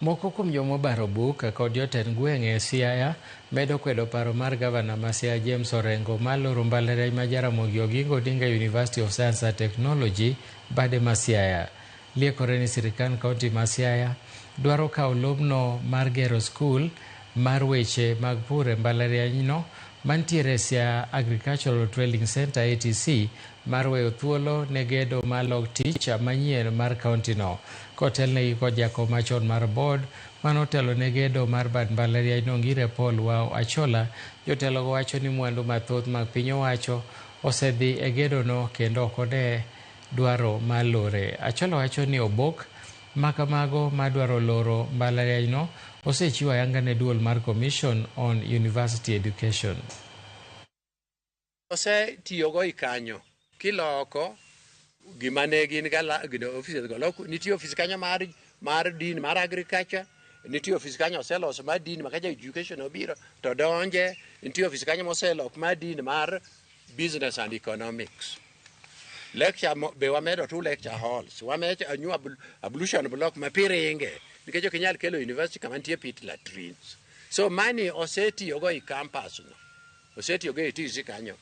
Moko kuom joma obaro buk kod jotend gweng' e Siaya medo kwedo paro mar gavana ma Siaya James Orengo mar loro mbalariany ma Jaramogi Oginga Odinga University of Science and Technology bade ma Siaya. Liekore ni sirikal kaunti ma Siaya dwaro kawo lobno mar gero skul mar weche mag pur e mbalarianyno mantiere Siaya Agricultural Training Center ATC mar weyo thuolo ne gedo mar log tich manyien mar kauntino. Kotelnegi kod jakom machon mar board manotelo ne gedo mar bad mbalarianyno Ngire Paul Wao Achola, jotelogo wacho ni mwandu mathoth mag piny owacho osedhi e gedono kendo ok ode dwaro mar lore. Achola wacho ni obok makamago madwaro loro mbalarianyno osechiwo ayanga ne duol mar Commission on University Education. Osetiyogo ikanyo kiloko gima ne gin offices go nitie office kanyo mar din mar agriculture, nitie office kanyo oseloso mar din ma ka education obiro to donje, nitie office kanyo moselok mar din mar business and economics. Lecture be wamedo two lecture halls, wamedo a new ablution block mapiringe nikech ok inyal kelo university kama nitie pit latrines. So money osetiyogo i campus no, osetiyogo e TC kanyo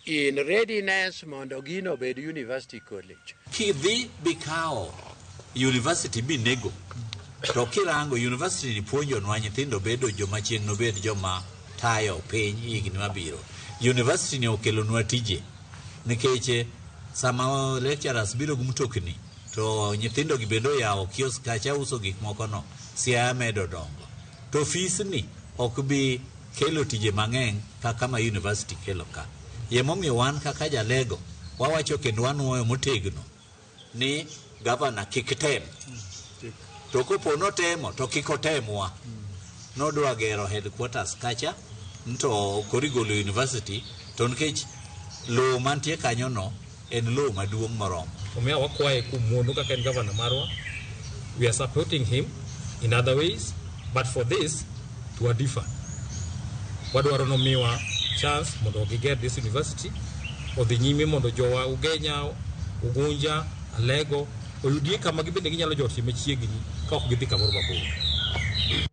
in readiness mondo gino bed university college. Kidhi bikao university binego to kirango university ni puonjonwa nyithindo bedo joma chieng' no bed joma tayo piny higni mabiro. University ni okelonwa tije nikech sama lecturers biro gi mtokni to nyithindo gi bendo yawo kiosk kacha uso gik moko no, Siaya medo dongo to fees ni ok bi kelo tije mang'eny kaka ma university kelo ka. Yemomiyo wan kaka jalego wawacho kendo wanuoyo motegno ni gavana kik tem, to kopo notemo to kik otemwa. Nodwa gero headquarters kacha to korigolo university to nikech lowo mantie kanyo no en lowo maduong' moromo. Omiya wakwaye kuom muono kaka en gavana marwa. We are supporting him in other ways, but for this to a differ. Wadwaro nomiwa chance mondo giger this university odhi nyime mondo jowa Ugenya, Ugunja, Alego oyudie kama gibende ginyalo jot machiegni ka ok gidhi kamoro mabor.